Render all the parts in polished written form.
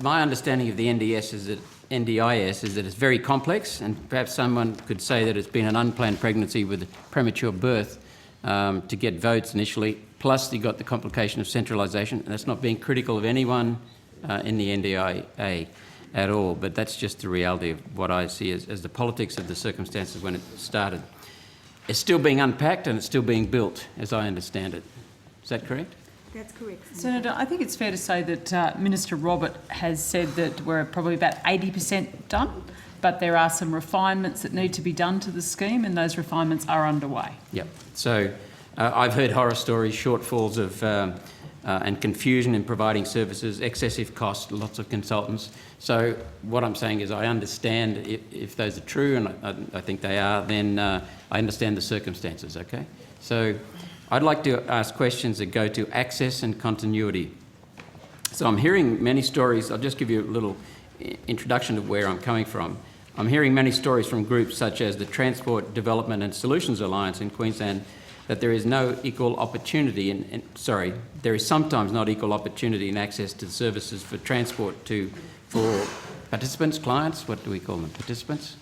my understanding of the NDIS is that it's very complex, and perhaps someone could say that it's been an unplanned pregnancy with premature birth to get votes initially, plus you got the complication of centralisation, and that's not being critical of anyone in the NDIA at all, but that's just the reality of what I see as the politics of the circumstances when it started. It's still being unpacked and it's still being built, as I understand it. Is that correct? That's correct. Senator, I think it's fair to say that Minister Robert has said that we're probably about 80% done, but there are some refinements that need to be done to the scheme, and those refinements are underway. Yep. So I've heard horror stories, shortfalls of and confusion in providing services, excessive cost, lots of consultants. So what I'm saying is I understand if those are true, and I think they are, then I understand the circumstances, okay? So I'd like to ask questions that go to access and continuity. So I'm hearing many stories. I'll just give you a little introduction of where I'm coming from. I'm hearing many stories from groups such as the Transport Development and Solutions Alliance in Queensland that there is no equal opportunity, there is sometimes not equal opportunity in access to services for transport for participants, clients, what do we call them, participants?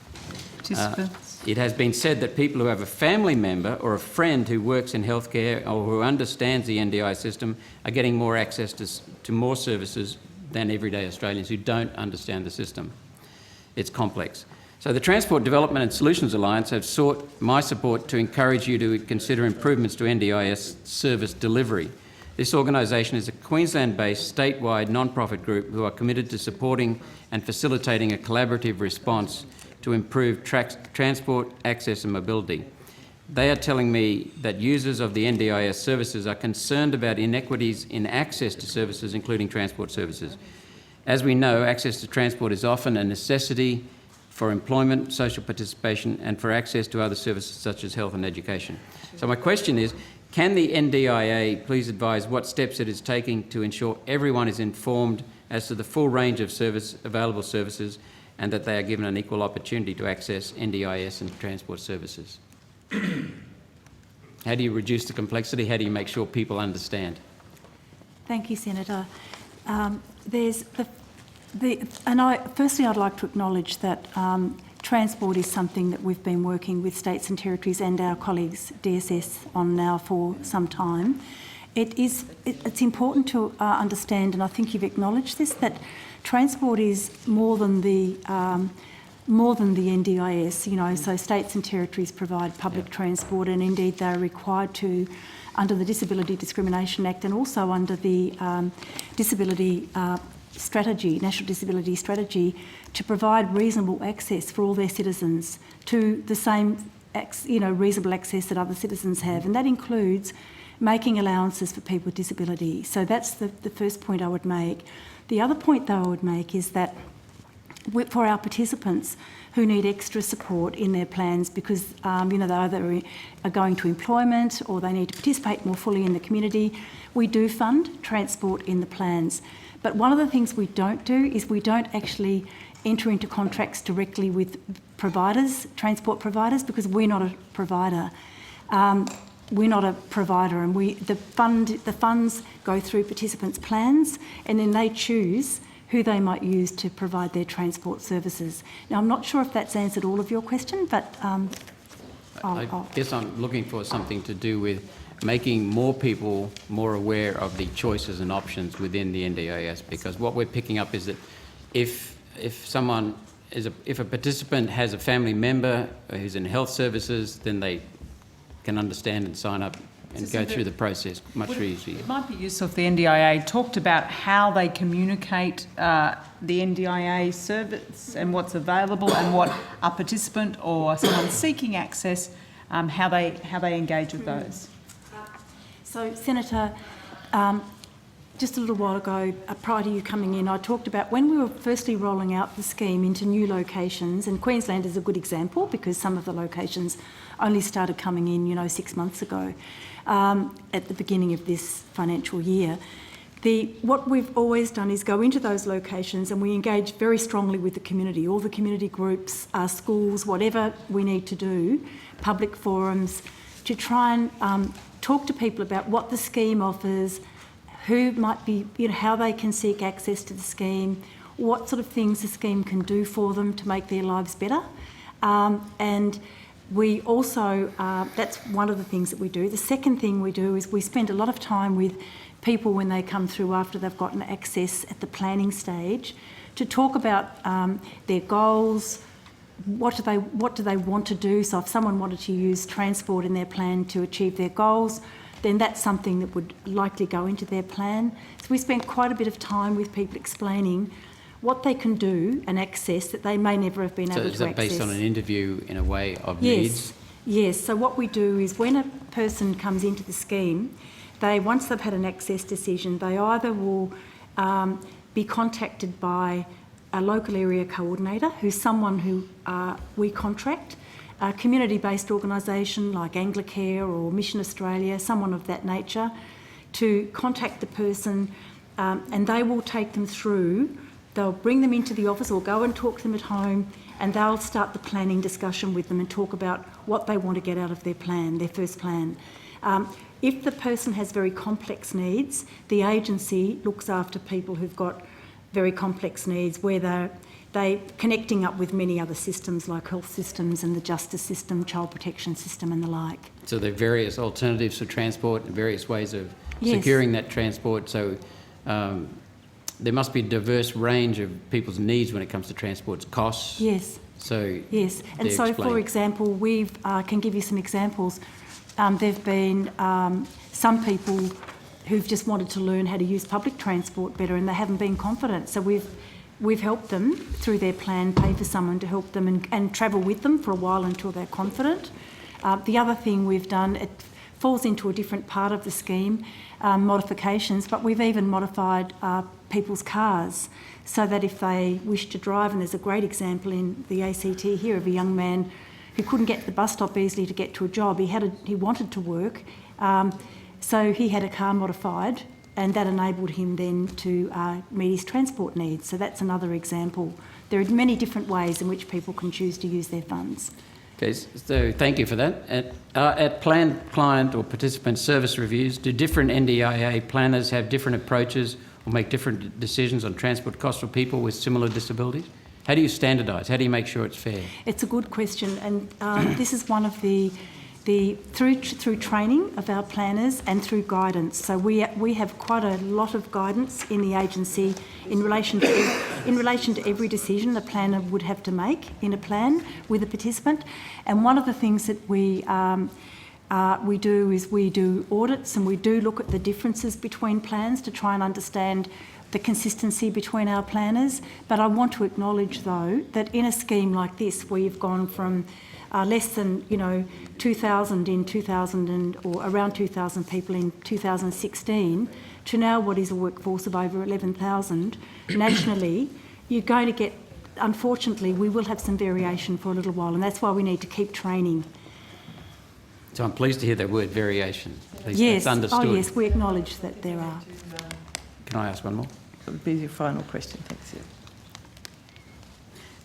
Participants. It has been said that people who have a family member or a friend who works in healthcare or who understands the NDI system are getting more access to more services than everyday Australians who don't understand the system. It's complex. So the Transport Development and Solutions Alliance have sought my support to encourage you to consider improvements to NDIS service delivery. This organisation is a Queensland-based statewide non-profit group who are committed to supporting and facilitating a collaborative response to improve transport, access and mobility. They are telling me that users of the NDIS services are concerned about inequities in access to services, including transport services. As we know, access to transport is often a necessity for employment, social participation and for access to other services such as health and education. So my question is, can the NDIA please advise what steps it is taking to ensure everyone is informed as to the full range of available services and that they are given an equal opportunity to access NDIS and transport services? How do you reduce the complexity? How do you make sure people understand? Thank you, Senator. Firstly, I'd like to acknowledge that transport is something that we've been working with states and territories and our colleagues DSS on now for some time. It's important to understand, and I think you've acknowledged this, that transport is more than the NDIS. You know, so states and territories provide public transport, and indeed they're required to, under the Disability Discrimination Act and also under the Disability Strategy, National Disability Strategy, to provide reasonable access for all their citizens to the same, reasonable access that other citizens have, and that includes making allowances for people with disability. So that's the first point I would make. The other point, though, I would make is that for our participants who need extra support in their plans because, they either are going to employment or they need to participate more fully in the community, we do fund transport in the plans. But one of the things we don't do is we don't actually enter into contracts directly with providers, transport providers, because we're not a provider. And the funds go through participants' plans, and then they choose who they might use to provide their transport services. Now, I'm not sure if that's answered all of your question, but I guess I'm looking for something to do with making more people more aware of the choices and options within the NDIS, because what we're picking up is that if a participant has a family member who's in health services, then they can understand and sign up and go through the process much easier. It might be useful if the NDIA talked about how they communicate the NDIA service and what's available and what a participant or someone seeking access, how they engage with those. So, Senator, just a little while ago, prior to you coming in, I talked about when we were firstly rolling out the scheme into new locations, and Queensland is a good example because some of the locations only started coming in, 6 months ago, at the beginning of this financial year. What we've always done is go into those locations and we engage very strongly with the community, all the community groups, schools, whatever we need to do, public forums, to try and talk to people about what the scheme offers, who might be, how they can seek access to the scheme, what sort of things the scheme can do for them to make their lives better. And we also, that's one of the things that we do. The second thing we do is we spend a lot of time with people when they come through after they've gotten access at the planning stage to talk about their goals, what do they want to do. So if someone wanted to use transport in their plan to achieve their goals, then that's something that would likely go into their plan. So we spend quite a bit of time with people explaining what they can do and access that they may never have been able to access. So is that based on an interview in a way of Yes. needs? Yes. So what we do is when a person comes into the scheme, once they've had an access decision, they either will be contacted by a local area coordinator, who's someone who we contract, a community-based organisation like Anglicare or Mission Australia, someone of that nature, to contact the person, and they will take them through. They'll bring them into the office or go and talk to them at home, and they'll start the planning discussion with them and talk about what they want to get out of their plan, their first plan. If the person has very complex needs, the agency looks after people who've got very complex needs where they're connecting up with many other systems like health systems and the justice system, child protection system and the like. So there are various alternatives for transport and various ways of Yes. securing that transport. So there must be a diverse range of people's needs when it comes to transport costs. Yes. So yes, and so explain. for example, we can give you some examples. There've been some people who've just wanted to learn how to use public transport better, and they haven't been confident. So we've helped them through their plan, pay for someone to help them and travel with them for a while until they're confident. The other thing we've done, it falls into a different part of the scheme, modifications, but we've even modified people's cars so that if they wish to drive, and there's a great example in the ACT here of a young man who couldn't get to the bus stop easily to get to a job. He wanted to work, so he had a car modified, and that enabled him then to meet his transport needs. So that's another example. There are many different ways in which people can choose to use their funds. Okay, so thank you for that. At planned client or participant service reviews, do different NDIA planners have different approaches or make different decisions on transport costs for people with similar disabilities? How do you standardise? How do you make sure it's fair? It's a good question, and this is one of the through training of our planners and through guidance. So we have quite a lot of guidance in the agency in relation to every decision a planner would have to make in a plan with a participant. And one of the things that we do is we do audits, and we do look at the differences between plans to try and understand the consistency between our planners. But I want to acknowledge, though, that in a scheme like this, where you've gone from less than 2,000 in 2000 or around 2,000 people in 2016 to now what is a workforce of over 11,000 nationally, you're going to get, unfortunately, we will have some variation for a little while, and that's why we need to keep training. So I'm pleased to hear that word variation. At least Yes, that's understood. oh yes, we acknowledge that there are. Can I ask one more? That would be your final question, thanks. Yeah.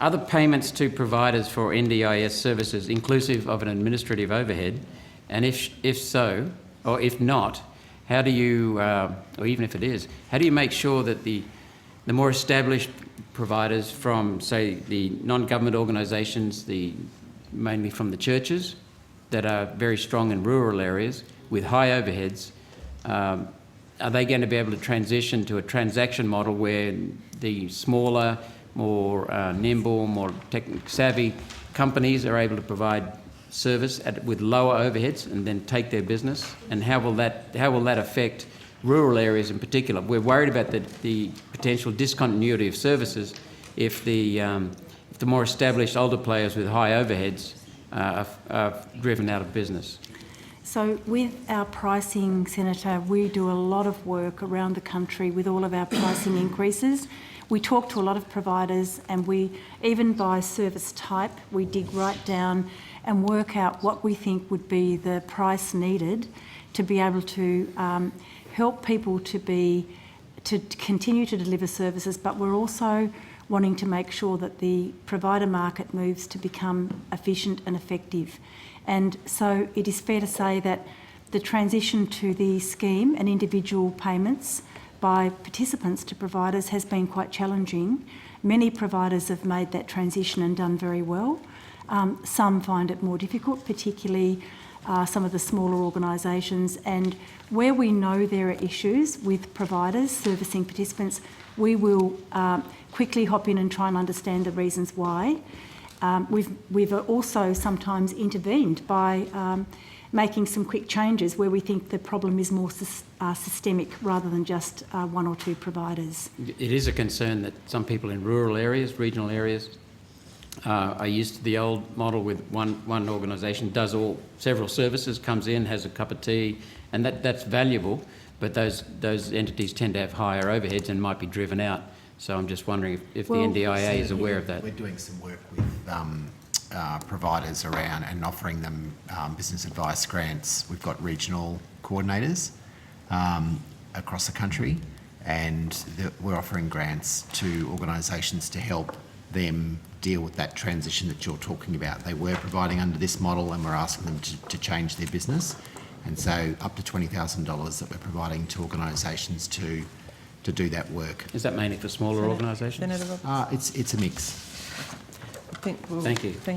Are the payments to providers for NDIS services inclusive of an administrative overhead? And if so, or if not, how do you, or even if it is, how do you make sure that the more established providers from, say, the non-government organisations, mainly from the churches, that are very strong in rural areas with high overheads, are they going to be able to transition to a transaction model where the smaller, more nimble, more tech-savvy companies are able to provide service with lower overheads and then take their business? And how will that affect rural areas in particular? We're worried about the potential discontinuity of services if the more established older players with high overheads are driven out of business. So with our pricing, Senator, we do a lot of work around the country with all of our pricing increases. We talk to a lot of providers, and we, even by service type, we dig right down and work out what we think would be the price needed to be able to help people to continue to deliver services, but we're also wanting to make sure that the provider market moves to become efficient and effective. And so it is fair to say that the transition to the scheme and individual payments by participants to providers has been quite challenging. Many providers have made that transition and done very well. Some find it more difficult, particularly some of the smaller organisations. And where we know there are issues with providers servicing participants, we will quickly hop in and try and understand the reasons why. We've also sometimes intervened by making some quick changes where we think the problem is more systemic rather than just one or two providers. It is a concern that some people in rural areas, regional areas, are used to the old model with one organisation does several services, comes in, has a cup of tea, and that's valuable, but those entities tend to have higher overheads and might be driven out. So I'm just wondering if the NDIA is aware of that. We're doing some work with providers around and offering them business advice grants. We've got regional coordinators across the country, and we're offering grants to organisations to help them deal with that transition that you're talking about. They were providing under this model and we're asking them to change their business. And so up to $20,000 that we're providing to organisations to do that work. Is that mainly for smaller organisations? It's a mix. I think we'll, Thank you. Thank you.